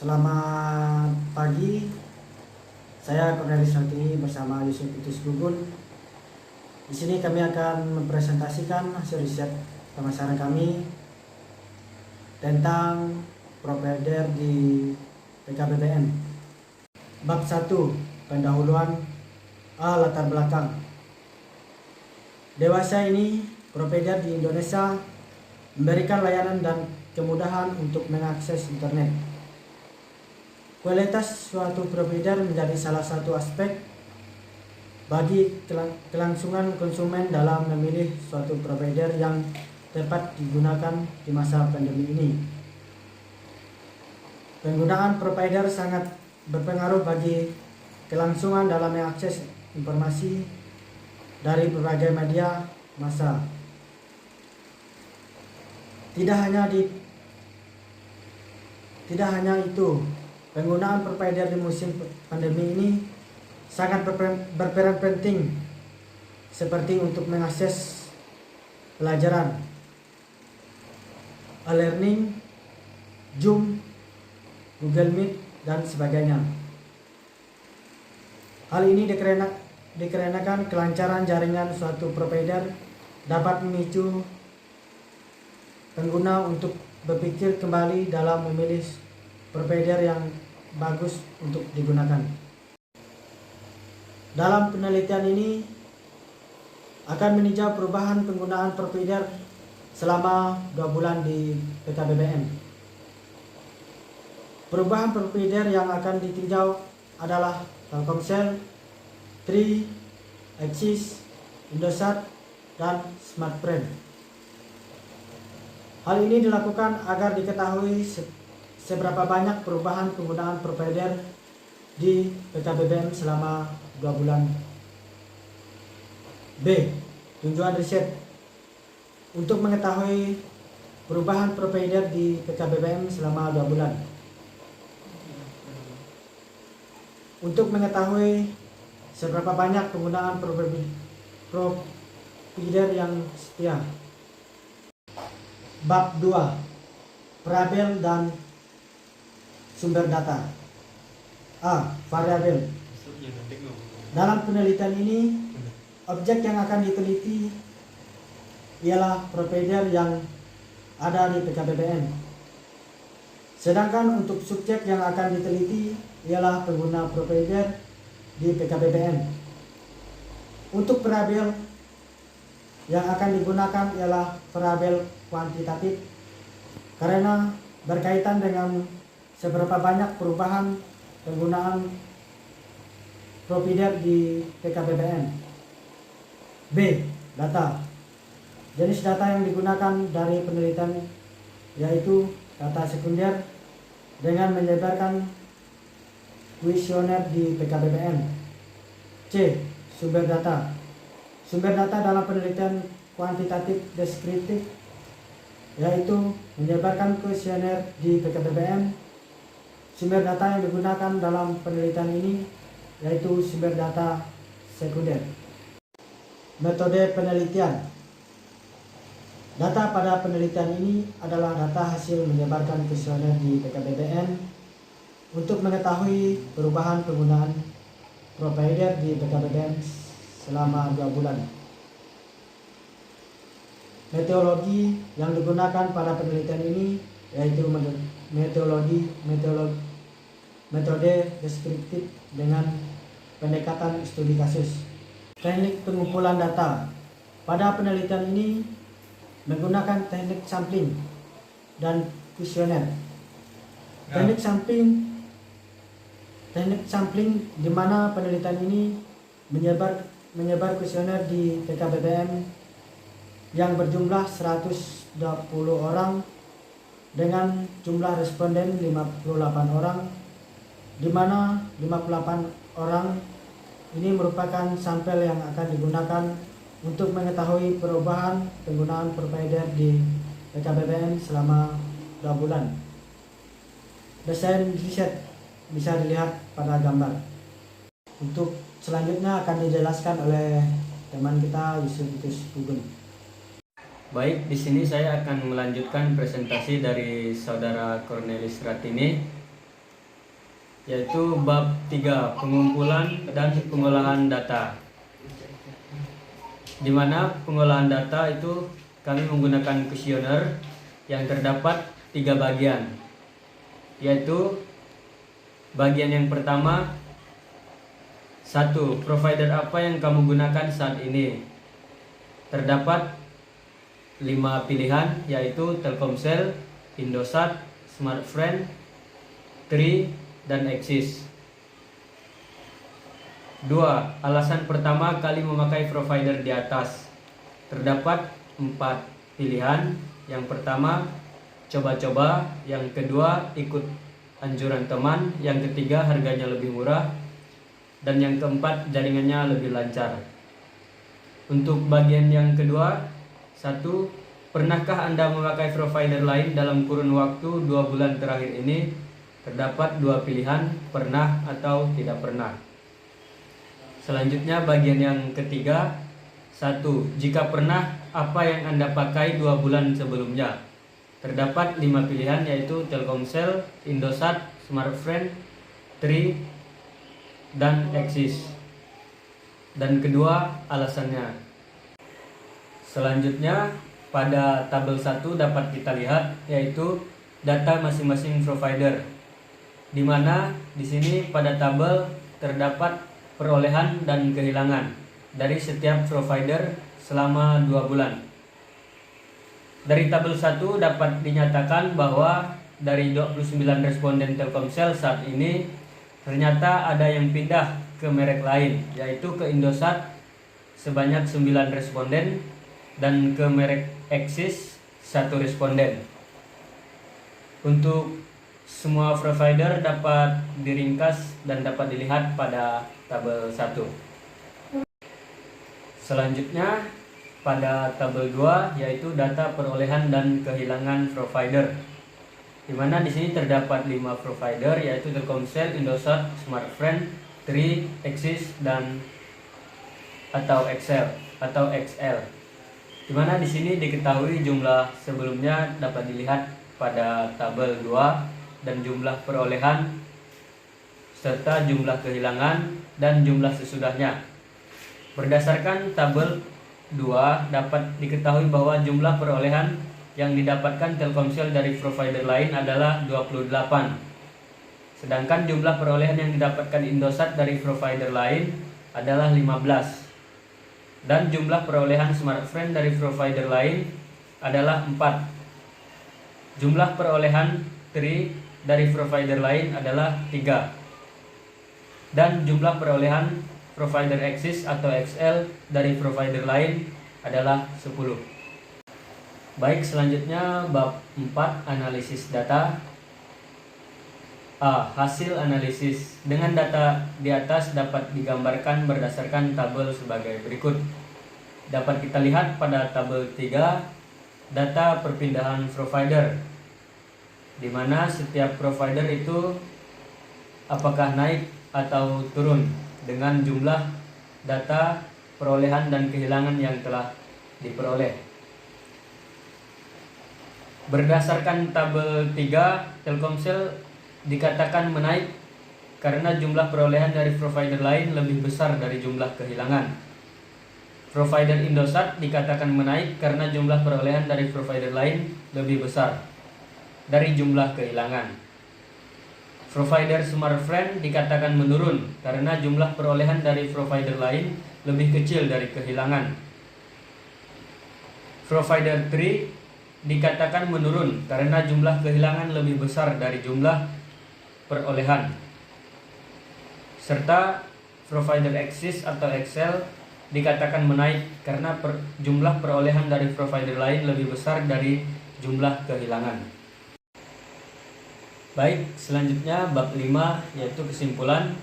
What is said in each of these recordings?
Selamat pagi, saya Cornelis Ratini bersama Yusuf Itus Gugun. Di sini kami akan mempresentasikan hasil riset pemasaran kami tentang provider di PKBBM. Bab 1, pendahuluan latar belakang. Dewasa ini, provider di Indonesia memberikan layanan dan kemudahan untuk mengakses internet. Kualitas suatu provider menjadi salah satu aspek bagi kelangsungan konsumen dalam memilih suatu provider yang tepat digunakan di masa pandemi ini. Penggunaan provider sangat berpengaruh bagi kelangsungan dalam mengakses informasi dari berbagai media massa. Tidak hanya itu, penggunaan provider di musim pandemi ini sangat berperan penting seperti untuk mengakses pelajaran, e-learning, Zoom, Google Meet, dan sebagainya. Hal ini dikarenakan kelancaran jaringan suatu provider dapat memicu pengguna untuk berpikir kembali dalam memilih provider yang bagus untuk digunakan. Dalam penelitian ini akan meninjau perubahan penggunaan provider selama 2 bulan di PKBBM. Perubahan provider yang akan ditinjau adalah Telkomsel, Tri, Axis, Indosat, dan Smartfren. Hal ini dilakukan agar diketahui seberapa banyak perubahan penggunaan provider di PKBBM selama 2 bulan. B. Tujuan riset. Untuk mengetahui perubahan provider di PKBBM selama 2 bulan. Untuk mengetahui seberapa banyak penggunaan provider yang setia. Bab 2, variabel dan sumber data. A. Variabel. Dalam penelitian ini, objek yang akan diteliti ialah provider yang ada di PKBBM. Sedangkan untuk subjek yang akan diteliti ialah pengguna provider di PKBBM. Untuk variabel yang akan digunakan ialah variabel kuantitatif karena berkaitan dengan seberapa banyak perubahan penggunaan provider di PKBBM. B. Data. Jenis data yang digunakan dari penelitian yaitu data sekunder dengan menyebarkan kuesioner di PKBBM. C. Sumber data. Sumber data dalam penelitian kuantitatif deskriptif yaitu menyebarkan kuesioner di PKBBM. Sumber data yang digunakan dalam penelitian ini yaitu sumber data sekunder. Metode penelitian. Data pada penelitian ini adalah data hasil menyebarkan kuesioner di PKBBM untuk mengetahui perubahan penggunaan provider di PKBBM selama 2 bulan. Metodologi yang digunakan pada penelitian ini yaitu metode deskriptif dengan pendekatan studi kasus. Teknik pengumpulan data. Pada penelitian ini menggunakan teknik sampling dan kuesioner. Teknik sampling di mana penelitian ini menyebar kuesioner di PKBBM yang berjumlah 120 orang dengan jumlah responden 58 orang, di mana 58 orang ini merupakan sampel yang akan digunakan untuk mengetahui perubahan penggunaan provider di PKBBM selama 2 bulan. Desain riset bisa dilihat pada gambar. Untuk selanjutnya akan dijelaskan oleh teman kita Yusuf Itus Gugun. Baik, di sini saya akan melanjutkan presentasi dari Saudara Cornelis Ratini yaitu bab 3 pengumpulan dan pengolahan data. Di mana pengolahan data itu kami menggunakan kuesioner yang terdapat 3 bagian, yaitu bagian yang pertama, 1. Provider apa yang kamu gunakan saat ini? Terdapat 5 pilihan, yaitu Telkomsel, Indosat, Smartfren, Tri, dan Axis. 2. Alasan pertama kali memakai provider di atas. Terdapat 4 pilihan. Yang pertama, coba-coba. Yang kedua, ikut anjuran teman. Yang ketiga, harganya lebih murah. Dan yang keempat, jaringannya lebih lancar. Untuk bagian yang kedua, 1. Pernahkah Anda memakai provider lain dalam kurun waktu 2 bulan terakhir ini? Terdapat 2 pilihan, pernah atau tidak pernah. Selanjutnya bagian yang ketiga, 1. Jika pernah, apa yang Anda pakai 2 bulan sebelumnya? Terdapat 5 pilihan, yaitu Telkomsel, Indosat, Smartfren, Tri, dan Axis. Dan kedua, alasannya. Selanjutnya pada tabel 1 dapat kita lihat, yaitu data masing-masing provider, di mana di sini pada tabel terdapat perolehan dan kehilangan dari setiap provider selama 2 bulan. Dari tabel 1 dapat dinyatakan bahwa dari 29 responden Telkomsel saat ini ternyata ada yang pindah ke merek lain, yaitu ke Indosat sebanyak 9 responden dan ke merek Axis 1 responden. Untuk semua provider dapat diringkas dan dapat dilihat pada tabel 1. Selanjutnya pada tabel 2, yaitu data perolehan dan kehilangan provider, di mana di sini terdapat 5 provider, yaitu Telkomsel, Indosat, Smartfren, Tri, Axis, dan atau XL. Di mana di sini diketahui jumlah sebelumnya dapat dilihat pada tabel 2 dan jumlah perolehan serta jumlah kehilangan dan jumlah sesudahnya. Berdasarkan tabel 2 dapat diketahui bahwa jumlah perolehan yang didapatkan Telkomsel dari provider lain adalah 28. Sedangkan jumlah perolehan yang didapatkan Indosat dari provider lain adalah 15. Dan jumlah perolehan Smartfren dari provider lain adalah 4. Jumlah perolehan Tri dari provider lain adalah 3. Dan jumlah perolehan provider Axis atau XL dari provider lain adalah 10. Baik, selanjutnya bab 4 analisis data. A. Hasil analisis. Dengan data di atas dapat digambarkan berdasarkan tabel sebagai berikut. Dapat kita lihat pada tabel 3 data perpindahan provider, di mana setiap provider itu apakah naik atau turun dengan jumlah data perolehan dan kehilangan yang telah diperoleh. Berdasarkan tabel 3, Telkomsel dikatakan menaik karena jumlah perolehan dari provider lain lebih besar dari jumlah kehilangan. Provider Indosat dikatakan menaik karena jumlah perolehan dari provider lain lebih besar dari jumlah kehilangan. Provider Smartfren dikatakan menurun karena jumlah perolehan dari provider lain lebih kecil dari kehilangan. Provider Tri dikatakan menurun karena jumlah kehilangan lebih besar dari jumlah perolehan. Serta provider Axis atau XL dikatakan menaik karena jumlah perolehan dari provider lain lebih besar dari jumlah kehilangan. Baik, selanjutnya bab 5, yaitu kesimpulan.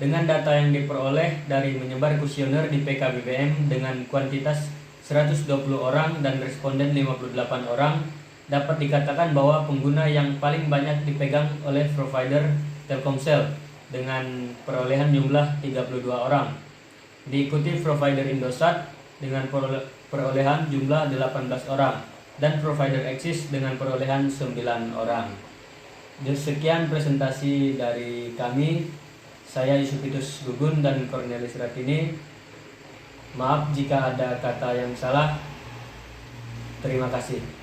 Dengan data yang diperoleh dari menyebar kuesioner di PKBBM dengan kuantitas 120 orang dan responden 58 orang, dapat dikatakan bahwa pengguna yang paling banyak dipegang oleh provider Telkomsel dengan perolehan jumlah 32 orang. Diikuti provider Indosat dengan perolehan jumlah 18 orang dan provider Axis dengan perolehan 9 orang. Sekian presentasi dari kami. Saya Yusufitus Gugun dan Cornelis Ratini. Maaf jika ada kata yang salah. Terima kasih.